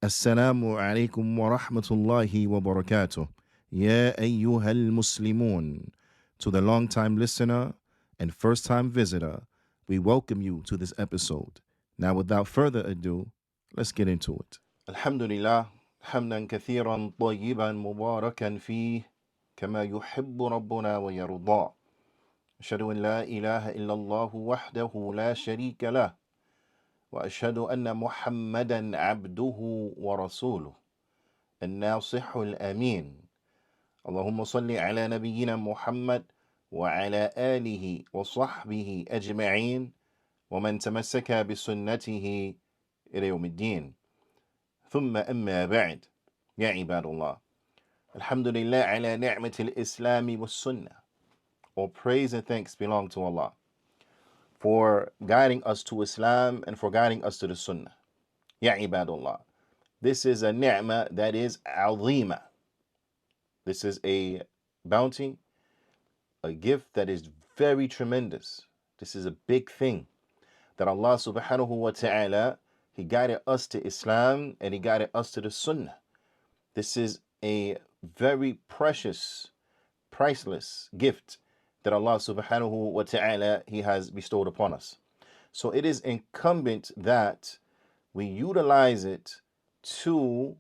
Assalamu alaikum wa rahmatullahi wa barakatuh. Ya ayyuhal muslimun. To the long-time listener and first-time visitor, we welcome you to this episode. Now, without further ado, let's get into it. Alhamdulillah, hamdan kathiran tayyiban mubarakan fih, kama yuhibbu rabbuna wa yarda. Ashhadu an la ilaha illallah wahdahu la sharika lah. وأشهد أن محمدا عبده ورسوله الناصح الأمين اللهم صل على نبينا محمد وعلى آله وصحبه أجمعين ومن تمسك بسنته إلى يوم الدين ثم أما بعد يا عباد الله الحمد لله على نعمة الإسلام والسنة. All praise and thanks belong to Allah for guiding us to Islam and for guiding us to the Sunnah. Ya ibadullah. This is a ni'mah that is azima. This is a bounty, a gift that is very tremendous. This is a big thing that Allah subhanahu wa ta'ala, He guided us to Islam and He guided us to the Sunnah. This is a very precious, priceless gift that Allah subhanahu wa ta'ala, He has bestowed upon us. So it is incumbent that we utilize it to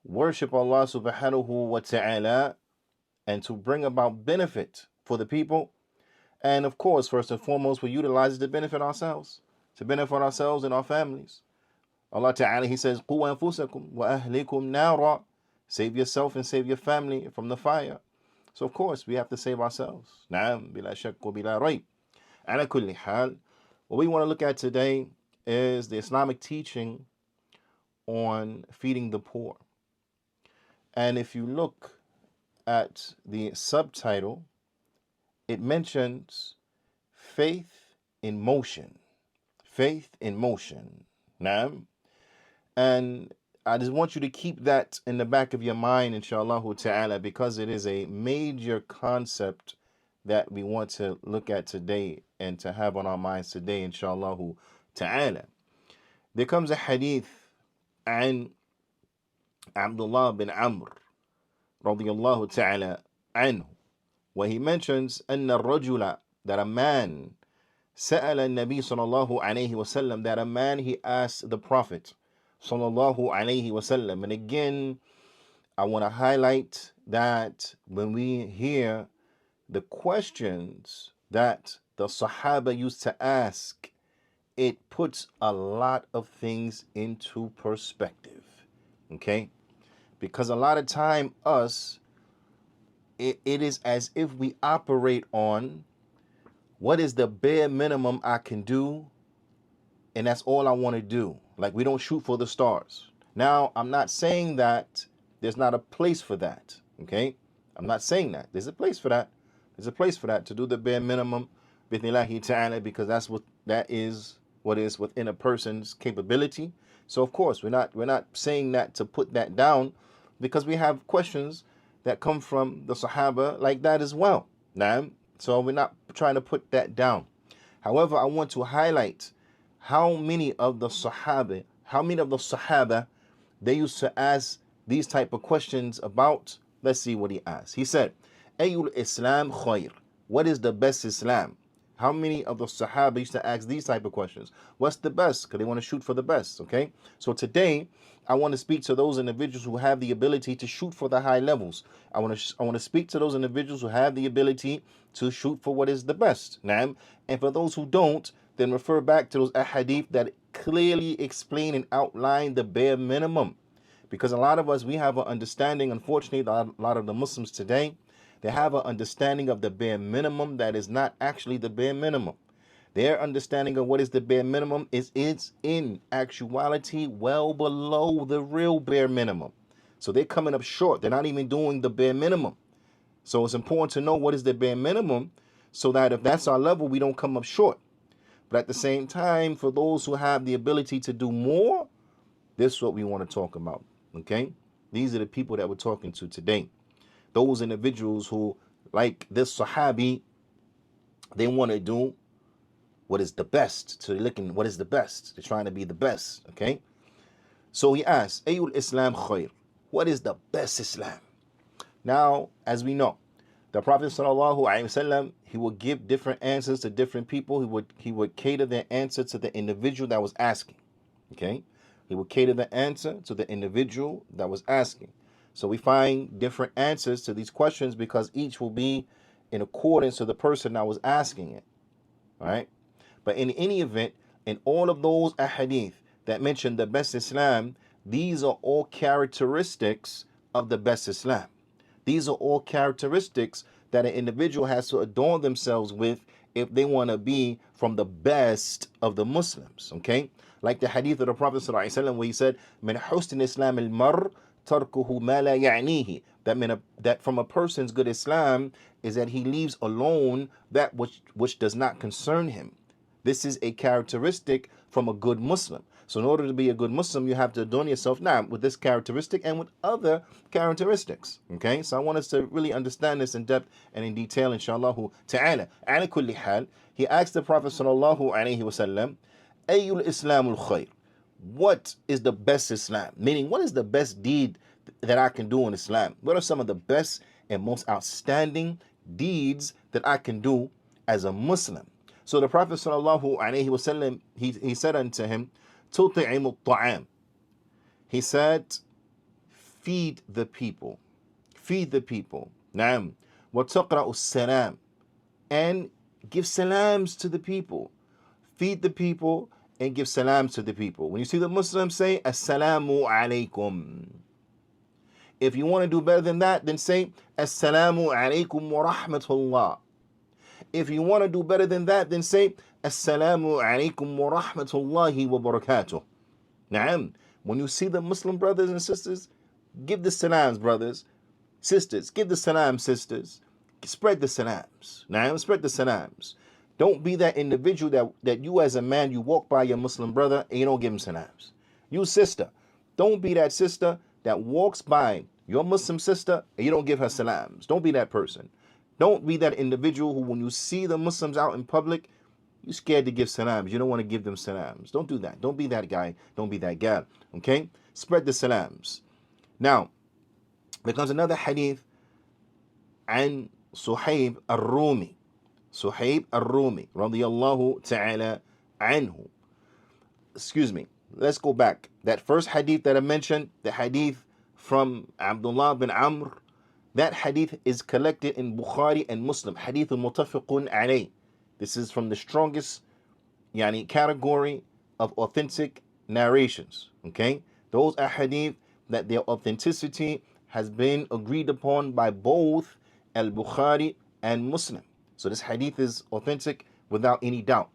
worship Allah subhanahu wa ta'ala and to bring about benefit for the people. And of course, first and foremost, we utilize it to benefit ourselves and our families. Allah ta'ala, He says, قُوْ أَنفُسَكُمْ وَأَهْلِكُمْ نَارًا. Save yourself and save your family from the fire. So of course, we have to save ourselves. نعم بلا شك وبلا ريب. على كل حال, what we want to look at today is the Islamic teaching on feeding the poor. And if you look at the subtitle, it mentions faith in motion. Faith in motion. Naam. And I just want you to keep that in the back of your mind, inshallah ta'ala, because it is a major concept that we want to look at today and to have on our minds today, inshallah ta'ala. There comes a hadith عن Abdullah bin Amr radiyallahu ta'ala anhu, where he mentions أن الرجل, that a man, سأل النبي صلى الله عليه وسلم, that a man, he asked the Prophet sallallahu alayhi wasallam. And again, I want to highlight that when we hear the questions that the Sahaba used to ask, it puts a lot of things into perspective. Okay? Because a lot of time it is as if we operate on what is the bare minimum I can do, and that's all I want to do. Like, we don't shoot for the stars. Now, I'm not saying that there's not a place for that, okay? I'm not saying that. There's a place for that. There's a place for that, to do the bare minimum, bithnillahi ta'ala, because that is what is within a person's capability. So, of course, we're not saying that to put that down, because we have questions that come from the Sahaba like that as well. Nah? So we're not trying to put that down. However, I want to highlight how many of the Sahaba, they used to ask these type of questions about. Let's see what he asked. He said, Ayul Islam khair. What is the best Islam? How many of the Sahaba used to ask these type of questions? What's the best? Because they want to shoot for the best, okay? So today, I want to speak to those individuals who have the ability to shoot for the high levels. I want to speak to those individuals who have the ability to shoot for what is the best. Naam. And for those who don't, then refer back to those ahadith that clearly explain and outline the bare minimum. Because a lot of us, we have an understanding, unfortunately, a lot of the Muslims today, they have an understanding of the bare minimum that is not actually the bare minimum. Their understanding of what is the bare minimum is in actuality well below the real bare minimum. So they're coming up short. They're not even doing the bare minimum. So it's important to know what is the bare minimum, so that if that's our level, we don't come up short. But at the same time, for those who have the ability to do more, this is what we want to talk about, okay? These are the people that we're talking to today. Those individuals who, like this Sahabi, they want to do what is the best. So they're looking, what is the best? They're trying to be the best, okay? So he asked, Ayul Islam khair? What is the best Islam? Now, as we know, the Prophet sallallahu alaihi wasallam, he would give different answers to different people. He would cater their answer to the individual that was asking. Okay? He would cater the answer to the individual that was asking. So we find different answers to these questions because each will be in accordance to the person that was asking it. All right? But in any event, in all of those ahadith that mention the best Islam, these are all characteristics of the best Islam. These are all characteristics that an individual has to adorn themselves with if they want to be from the best of the Muslims. Okay? Like the hadith of the Prophet ﷺ where he said, "Min husn Islam al-mar tarkuhu ma la ya'nihi." That from a person's good Islam is that he leaves alone that which does not concern him. This is a characteristic from a good Muslim. So in order to be a good Muslim, you have to adorn yourself now with this characteristic and with other characteristics. Okay, so I want us to really understand this in depth and in detail, inshallah ta'ala. Ala kulli hal, he asked the Prophet sallallahu alaihi wasallam, Ayul Islamul khair? What is the best Islam? Meaning, what is the best deed that I can do in Islam? What are some of the best and most outstanding deeds that I can do as a Muslim? So the Prophet sallallahu alaihi wasallam, he said unto him, تطعم الطعام. He said, feed the people. Feed the people. نعم. وتقرأ السلام. And give salams to the people. Feed the people and give salams to the people. When you see the Muslims say, Assalamu alaikum. If you want to do better than that, then say, Assalamu alaikum wa rahmatullah. If you want to do better than that, then say, Assalamu alaikum wa rahmatullahi wa barakatuh. Naam. When you see the Muslim brothers and sisters, give the salams, brothers. Sisters, give the salams, sisters. Spread the salams. Naam, spread the salams. Don't be that individual that you as a man, you walk by your Muslim brother and you don't give him salams. You sister, don't be that sister that walks by your Muslim sister and you don't give her salams. Don't be that person. Don't be that individual who, when you see the Muslims out in public, you're scared to give salams. You don't want to give them salams. Don't do that. Don't be that guy. Don't be that gal. Okay? Spread the salams. Now, there comes another hadith عن صهيب الرومي. صهيب الرومي رضي الله تعالى عنه. Excuse me. Let's go back. That first hadith that I mentioned, the hadith from Abdullah bin Amr, that hadith is collected in Bukhari and Muslim. Hadith al-mutafiqun alayh. This is from the strongest category of authentic narrations. Okay? Those are hadith that their authenticity has been agreed upon by both al-Bukhari and Muslim. So this hadith is authentic without any doubt.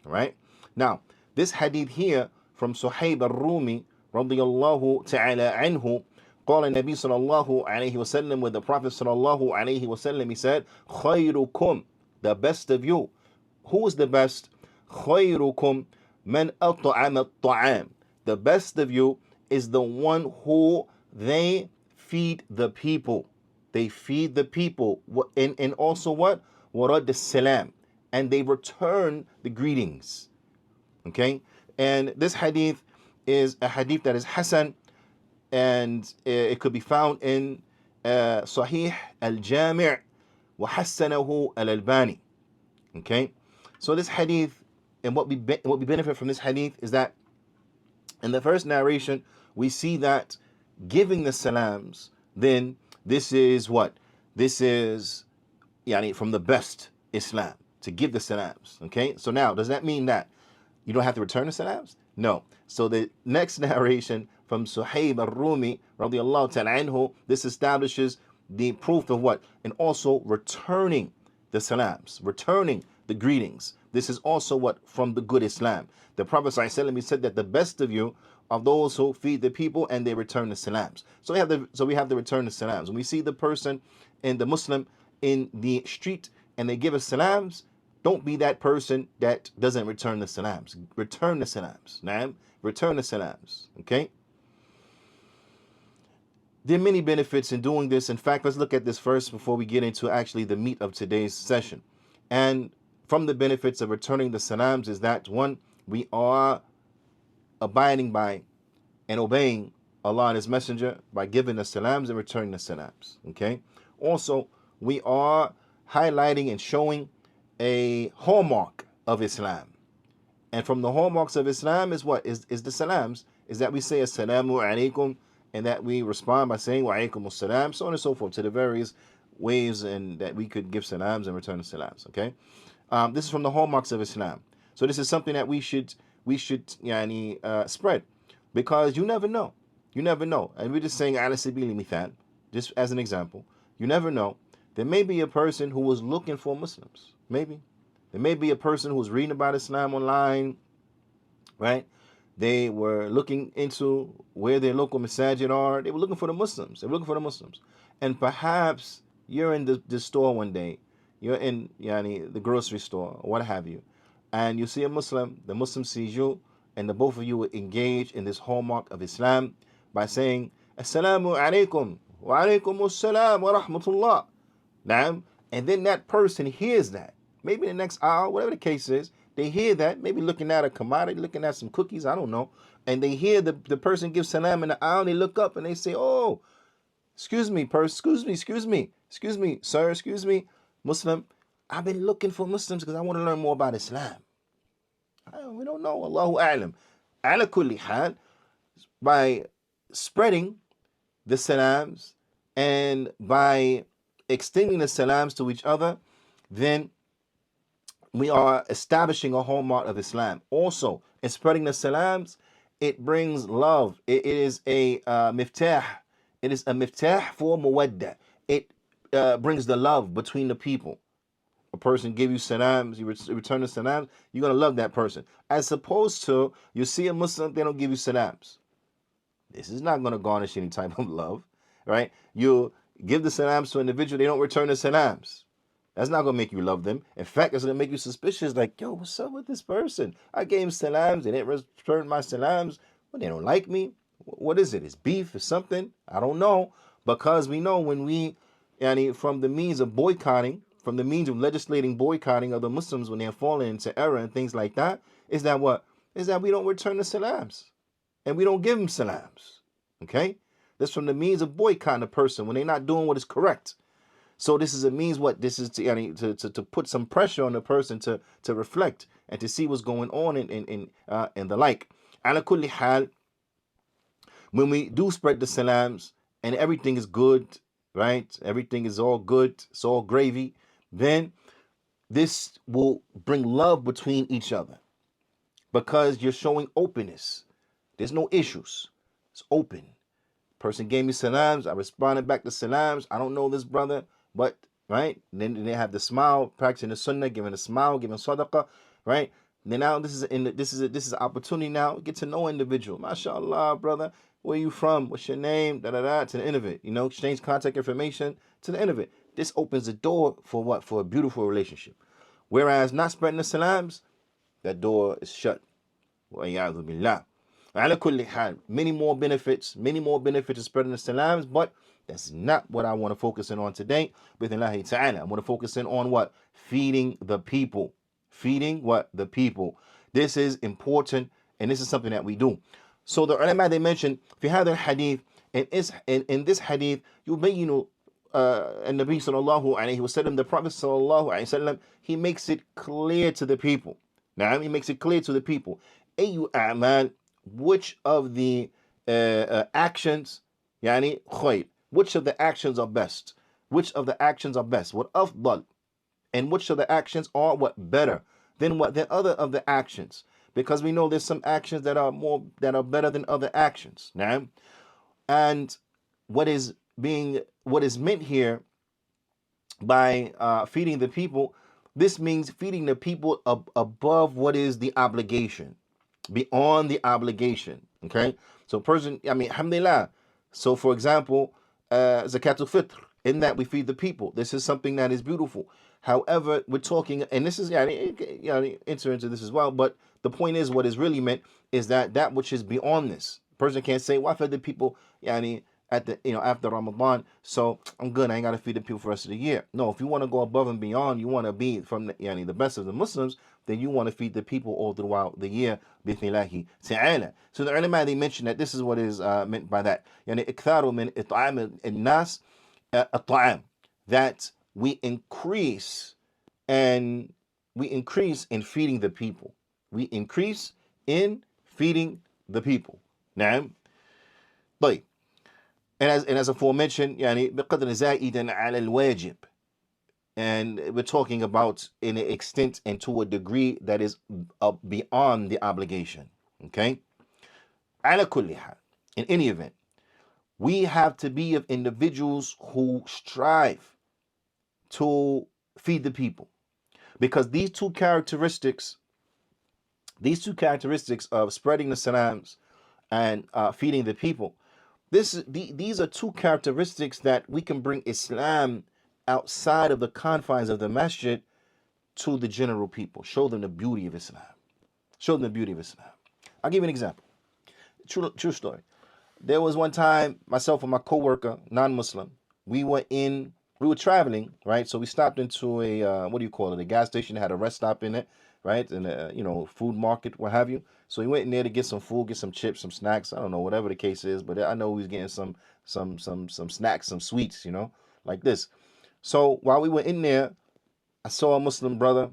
All right? Now, this hadith here from Suhaib al-Rumi radiyallahu ta'ala anhu, قال النبي صلى الله عليه وسلم, with the Prophet صلى الله عليه وسلم, he said, خيركم, the best of you. Who is the best? خيركم من أطعم الطعام. The best of you is the one who they feed the people. They feed the people. And also what? وَرَدَّ السَّلَامِ. And they return the greetings. Okay? And this hadith is a hadith that is Hasan, and it could be found in Sahih al-Jami' وحسنه al-Albani. Okay? So this hadith, and what we benefit from this hadith is that in the first narration, we see that giving the salams, then this is what? This is from the best Islam, to give the salams. Okay? So now, does that mean that you don't have to return the salams? No. So the next narration from Suhaib al-Rumi radiyallahu ta'ala anhu, this establishes the proof of what? And also returning the salams, returning the greetings. This is also what? From the good Islam. The Prophet ﷺ, he said that the best of you are those who feed the people and they return the salams. So we have to return the salams. When we see the person and the Muslim in the street and they give us salams, don't be that person that doesn't return the salams. Return the salams. Naam. Return the salams. Okay? There are many benefits in doing this. In fact, let's look at this first before we get into actually the meat of today's session. And from the benefits of returning the salams is that, one, we are abiding by and obeying Allah and His Messenger by giving the salams and returning the salams. Okay. Also, we are highlighting and showing a hallmark of Islam. And from the hallmarks of Islam is what? Is the salams. Is that we say assalamu alaikum, and that we respond by saying wa alaikum assalam, so on and so forth, to the various ways and that we could give salams and return the salams. Okay. This is from the hallmarks of Islam. So this is something that we should spread, because you never know. You never know. And we're just saying ala sabili mithal, just as an example. You never know. There may be a person who was looking for Muslims. Maybe. There may be a person who was reading about Islam online, right? They were looking into where their local masajid are. They were looking for the Muslims. They were looking for the Muslims. And perhaps you're in the store one day. You're in the grocery store or what have you. And you see a Muslim. The Muslim sees you. And the both of you will engage in this hallmark of Islam by saying, Assalamu alaikum, wa alaikum assalam wa rahmatullah. Now, and then that person hears that. Maybe the next hour, whatever the case is, they hear that, maybe looking at a commodity, looking at some cookies, I don't know. And they hear the person give salam in the aisle, and they look up and they say, oh, excuse me, sir, excuse me, Muslim. I've been looking for Muslims because I want to learn more about Islam. We don't know. Allahu a'lam. Ala kulli hal, by spreading the salams and by extending the salams to each other, then we are establishing a hallmark of Islam. Also, in spreading the salams, it brings love. It is a miftah. It is a miftah for mawadda. It brings the love between the people. A person give you salams, you return the salams, you're going to love that person. As opposed to, you see a Muslim, they don't give you salams. This is not going to garnish any type of love, right? You give the salams to an individual, they don't return the salams. That's not going to make you love them. In fact, it's going to make you suspicious, like, yo, what's up with this person? I gave him salams, they didn't return my salams. Well, they don't like me. What is it? It's beef or something? I don't know. Because we know when we, from the means of boycotting, from the means of legislating boycotting of the Muslims when they're falling into error and things like that, is that what? Is that we don't return the salams. And we don't give them salams. Okay? That's from the means of boycotting a person when they're not doing what is correct. So this is a means what? This is to put some pressure on the person to reflect and to see what's going on and the like. Ala kulli hal, when we do spread the salams and everything is good, right? Everything is all good, it's all gravy, then this will bring love between each other because you're showing openness. There's no issues. It's open. Person gave me salams. I responded back to salams. I don't know this brother, but right. Then they have the smile, practicing the Sunnah, giving a smile, giving sadaqah, right. Then now this is an opportunity now. Get to know individual. MashaAllah, brother. Where you from? What's your name? To the end of it. Exchange contact information to the end of it. This opens the door for what? For a beautiful relationship. Whereas not spreading the salams, that door is shut. Wa'iyadhu billah. Ala kulli hal, many more benefits of spreading the salams, but that's not what I want to focus in on today. Bithnillahi ta'ala. I want to focus in on what? Feeding the people. Feeding what? The people. This is important, and this is something that we do. So the ulama, they mentioned, في هذا الحديث, in this hadith, يبين النبي صلى الله عليه وسلم, the Prophet صلى الله عليه وسلم, he makes it clear to the people. Now, he makes it clear to the people. أي أعمال, which of the actions, خير, which of the actions are best? Which of the actions are best? What afdal? And which of the actions are what? Better than what? Than other of the actions. Because we know there's some actions that are better than other actions. Now, and what is meant here by feeding the people, this means feeding the people above what is the obligation, beyond the obligation. Okay, so alhamdulillah. So for example, zakatul fitr, in that we feed the people. This is something that is beautiful. However, we're talking, and this is enter into this as well, but the point is, what is really meant is that which is beyond this. A person can't say, well, I fed the people at the after Ramadan, so I'm good. I ain't gotta feed the people for the rest of the year. No, if you want to go above and beyond, you want to be from the best of the Muslims, then you want to feed the people all throughout the year. Bithnillahi ta'ala. So the ulama, they mentioned that this is what is meant by that. Yani iktharu min it'am al-nas at-ta'am, that we increase and we increase in feeding the people. We increase in feeding the people. Naam. طيب. And as aforementioned, يعني بقدر زائدا على الواجب. And we're talking about in an extent and to a degree that is beyond the obligation. Okay? على كل حال. In any event, we have to be of individuals who strive to feed the people. Because these two characteristics of spreading the salams and feeding the people, these are two characteristics that we can bring Islam outside of the confines of the masjid to the general people. Show them the beauty of Islam. Show them the beauty of Islam. I'll give you an example. True story. There was one time, myself and my co-worker, non-Muslim, we were traveling, right? So we stopped into a, what do you call it? A gas station that had a rest stop in it, right? And a, food market, what have you. So we went in there to get some food, get some chips, some snacks. I don't know, whatever the case is, but I know we was getting some snacks, some sweets, like this. So while we were in there, I saw a Muslim brother.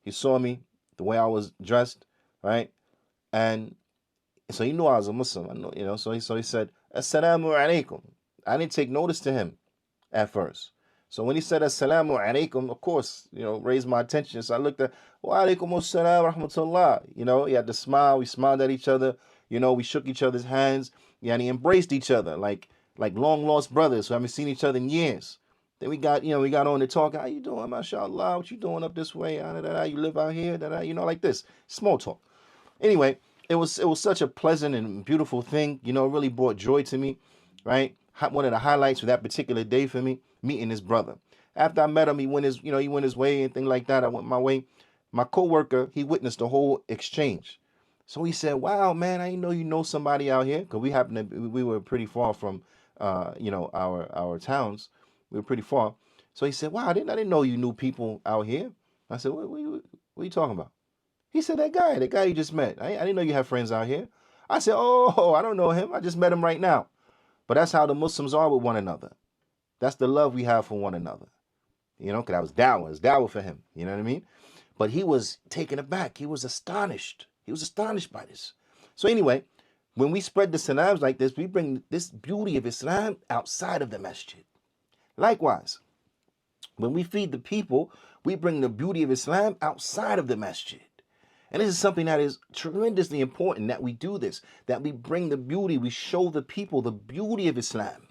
He saw me, the way I was dressed, right? And so he knew I was a Muslim. I know, so he said, Assalamu alaikum. I didn't take notice to him at first. So when he said Assalamu alaikum, of course, raised my attention. So I looked at, Wa alaikum assalam rahmatullah. He had to smile. We smiled at each other. We shook each other's hands. And he embraced each other like long lost brothers who haven't seen each other in years. Then we got on to talk. How you doing, mashallah? What you doing up this way? You live out here? Like this. Small talk. Anyway, it was such a pleasant and beautiful thing. It really brought joy to me, right? One of the highlights of that particular day for me, meeting this brother. After I met him, he went his way and things like that. I went my way. My co-worker, he witnessed the whole exchange. So he said, "Wow, man, I didn't know you know somebody out here." Because we were pretty far from, our towns. We were pretty far. So he said, "Wow, I didn't know you knew people out here." I said, "What are you talking about?" He said, that guy you just met. I didn't know you have friends out here." I said, "Oh, I don't know him. I just met him right now." But that's how the Muslims are with one another. That's the love we have for one another. Because that was dawah. It was dawah for him. You know what I mean? But he was taken aback. He was astonished. He was astonished by this. So anyway, when we spread the salams like this, we bring this beauty of Islam outside of the masjid. Likewise, when we feed the people, we bring the beauty of Islam outside of the masjid. And this is something that is tremendously important, that we do this, that we bring the beauty, we show the people the beauty of Islam.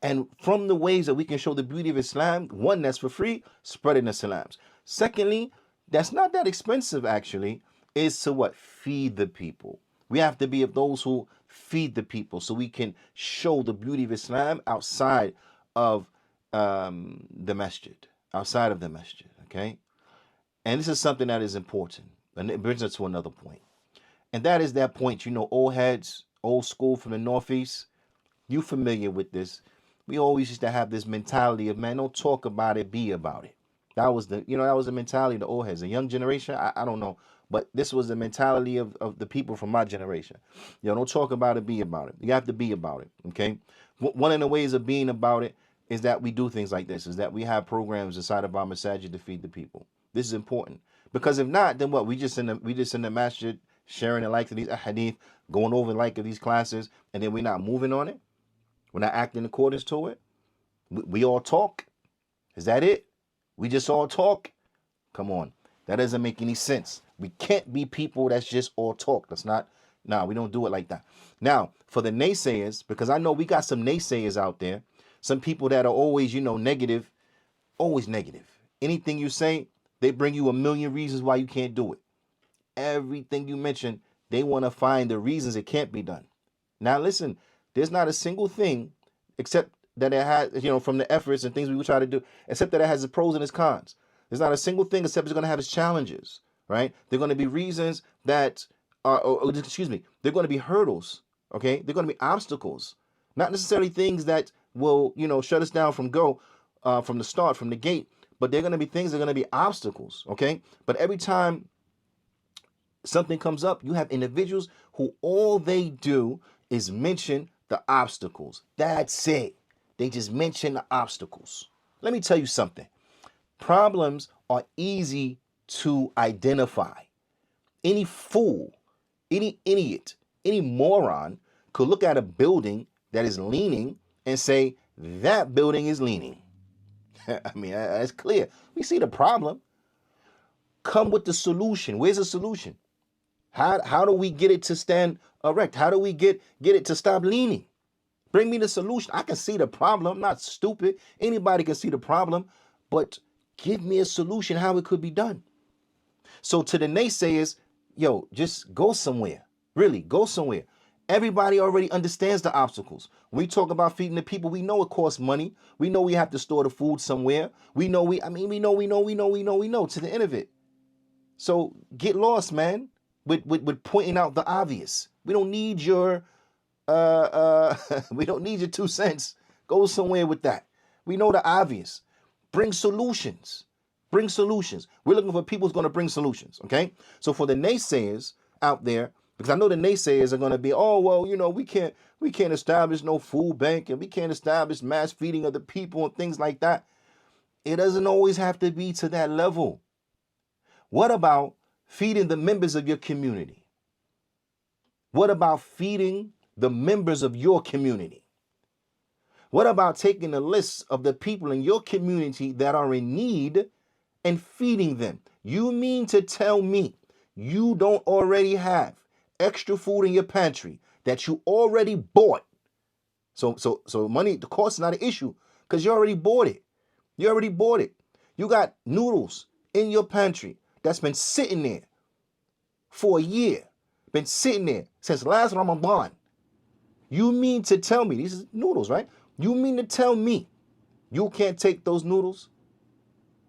And from the ways that we can show the beauty of Islam, one, that's for free, spreading the salams. Secondly, that's not that expensive actually, is to what? Feed the people. We have to be of those who feed the people so we can show the beauty of Islam outside of the masjid, okay? And this is something that is important. And it brings us to another point. And that is that point, old heads, old school from the Northeast, you familiar with this. We always used to have this mentality of, man, don't talk about it, be about it. That was the mentality of the old heads. The young generation, I don't know. But this was the mentality of the people from my generation. Don't talk about it, be about it. You have to be about it, okay? One of the ways of being about it is that we do things like this, is that we have programs inside of our masajid to feed the people. This is important. Because if not, then what? We just in the masjid sharing the likes of these hadith, going over the like of these classes, and then we're not moving on it. We're not acting in accordance to it. We all talk. Is that it? We just all talk? Come on. That doesn't make any sense. We can't be people that's just all talk. That's not, we don't do it like that. Now, for the naysayers, because I know we got some naysayers out there, some people that are always, negative, always negative. Anything you say, they bring you a million reasons why you can't do it. Everything you mention, they want to find the reasons it can't be done. Now, listen, there's not a single thing except that it has, from the efforts and things we try to do, except that it has its pros and its cons. There's not a single thing except it's going to have its challenges, right? They're going to be reasons that they're going to be hurdles, okay? They're going to be obstacles Not necessarily things that will, shut us down from from the start, from the gate, but they're going to be things that are going to be obstacles, okay? But every time something comes up, you have individuals who all they do is mention the obstacles. That's it. They just mention the obstacles. Let me tell you something. Problems are easy to identify. Any fool, any idiot, any moron could look at a building that is leaning and say, that building is leaning. I mean, that's clear. We see the problem. Come with the solution. Where's the solution? How do we get it to stand erect? How do we get it to stop leaning? Bring me the solution. I can see the problem. I'm not stupid. Anybody can see the problem, but give me a solution how it could be done. So to the naysayers, yo, just go somewhere. Really, go somewhere. Everybody already understands the obstacles. We talk about feeding the people. We know it costs money. We know we have to store the food somewhere. We know we know to the end of it. So get lost, man, with pointing out the obvious. We don't need your we don't need your 2 cents. Go somewhere with that. We know the obvious. Bring solutions. Bring solutions. We're looking for people who's going to bring solutions, okay? So for the naysayers out there, because I know the naysayers are going to be, oh, well, we can't establish no food bank and we can't establish mass feeding of the people and things like that. It doesn't always have to be to that level. What about feeding the members of your community? What about feeding the members of your community? What about taking a list of the people in your community that are in need and feeding them? You mean to tell me you don't already have extra food in your pantry that you already bought? So money, the cost is not an issue because you already bought it. You already bought it. You got noodles in your pantry that's been sitting there for a year, been sitting there since last Ramadan. You mean to tell me, these are noodles, right? You mean to tell me you can't take those noodles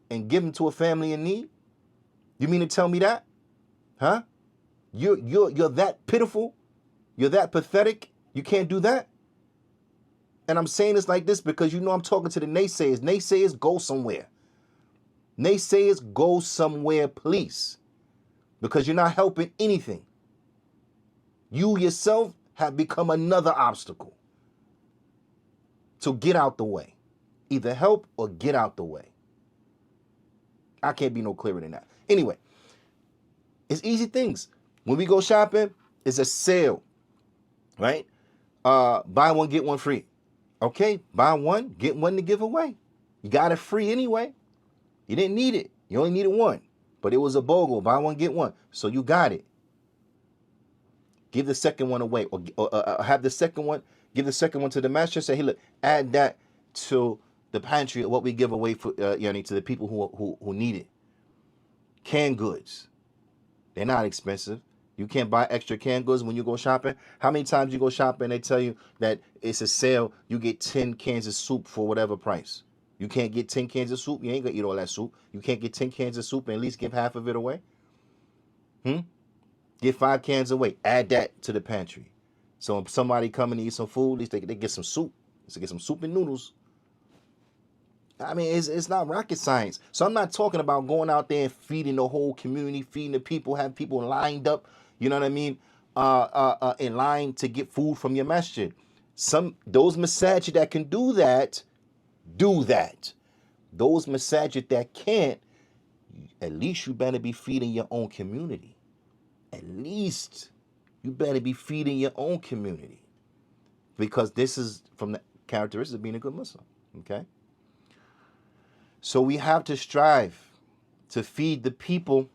and give them to a family in need? You mean to tell me that? Huh? You're that pitiful? You're that pathetic? You can't do that? And I'm saying this like this because I'm talking to the naysayers. Naysayers, go somewhere. Naysayers, go somewhere, please. Because you're not helping anything. You yourself have become another obstacle. So get out the way. Either help or get out the way. I can't be no clearer than that. Anyway, it's easy things. When we go shopping, it's a sale, right? Buy one, get one free. Okay, buy one, get one to give away. You got it free anyway. You didn't need it. You only needed one. But it was a BOGO. Buy one, get one. So you got it. Give the second one away. Or have the second one, give the second one to the master. Say, hey, look, add that to the pantry of what we give away for to the people who need it. Canned goods. They're not expensive. You can't buy extra canned goods when you go shopping. How many times you go shopping and they tell you that it's a sale, you get 10 cans of soup for whatever price? You can't get 10 cans of soup. You ain't going to eat all that soup. You can't get 10 cans of soup and at least give half of it away. Get 5 cans away. Add that to the pantry. So if somebody come and eat some food, at least they get some soup. So get some soup and noodles. I mean, it's not rocket science. So I'm not talking about going out there and feeding the whole community, feeding the people, have people lined up, you know what I mean, in line to get food from your masjid. Those masajid that can do that, do that. Those masajid that can't, at least you better be feeding your own community. At least you better be feeding your own community. Because this is from the characteristics of being a good Muslim, okay? So we have to strive to feed the people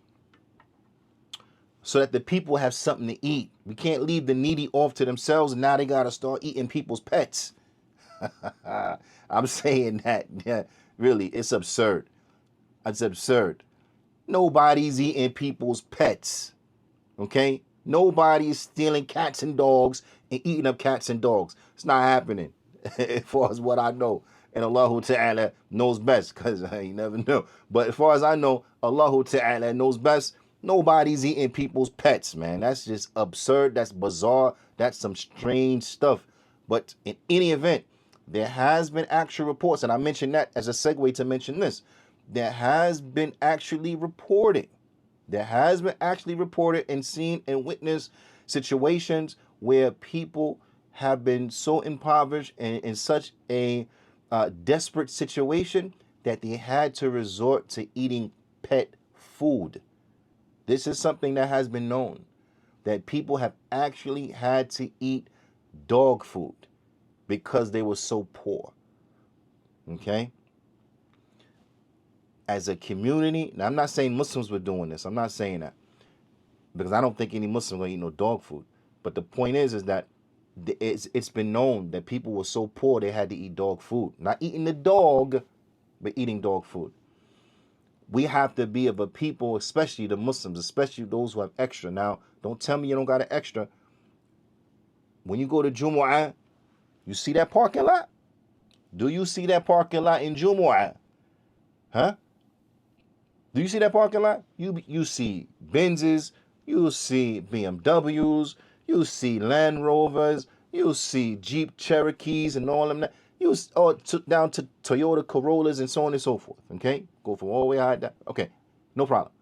so that the people have something to eat. We can't leave the needy off to themselves and now they got to start eating people's pets. I'm saying that, yeah, really, it's absurd. It's absurd. Nobody's eating people's pets, okay? Nobody's stealing cats and dogs and eating up cats and dogs. It's not happening, as far as what I know. And Allahu Ta'ala knows best, because you never know. But as far as I know, Allahu Ta'ala knows best. Nobody's eating people's pets, man. That's just absurd. That's bizarre. That's some strange stuff. But in any event, there has been actual reports, and I mentioned that as a segue to mention this. There has been actually reported. There has been actually reported and seen and witnessed situations where people have been so impoverished and in such a desperate situation that they had to resort to eating pet food. This is something that has been known, that people have actually had to eat dog food because they were so poor. Okay? As a community, now I'm not saying Muslims were doing this. I'm not saying that, because I don't think any Muslim will eat no dog food. But the point is that it's been known that people were so poor they had to eat dog food. Not eating the dog, but eating dog food. We have to be of a people, especially the Muslims, especially those who have extra. Now, don't tell me you don't got an extra. When you go to Jumu'ah, you see that parking lot? Do you see that parking lot in Jumu'ah? Huh? Do you see that parking lot? You see Benzes, you see BMWs, you see Land Rovers, you see Jeep Cherokees and all of them. Down to Toyota Corollas and so on and so forth. Okay, go from all the way high down. Okay, no problem.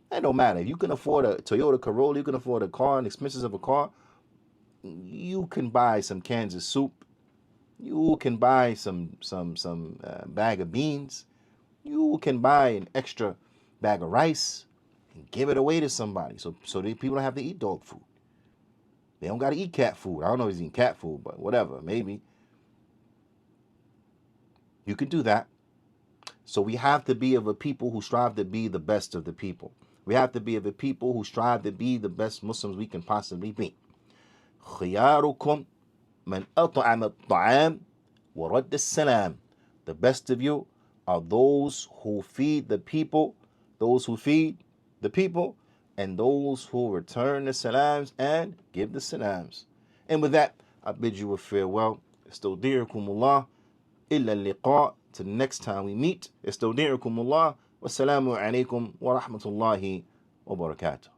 That don't matter. If you can afford a Toyota Corolla, you can afford a car and expenses of a car. You can buy some cans of soup. You can buy some bag of beans. You can buy an extra bag of rice and give it away to somebody, so these people don't have to eat dog food. They don't got to eat cat food. I don't know if he's eating cat food, but whatever, maybe. You can do that. So we have to be of a people who strive to be the best of the people. We have to be of a people who strive to be the best Muslims we can possibly be. خياركم من أطعم الطعام ورد السلام. The best of you are those who feed the people, and those who return the salams and give the salams. And with that, I bid you a farewell. استودعكم الله إلا اللقاء. Till the next time we meet. استودعكم الله والسلام عليكم ورحمة الله وبركاته.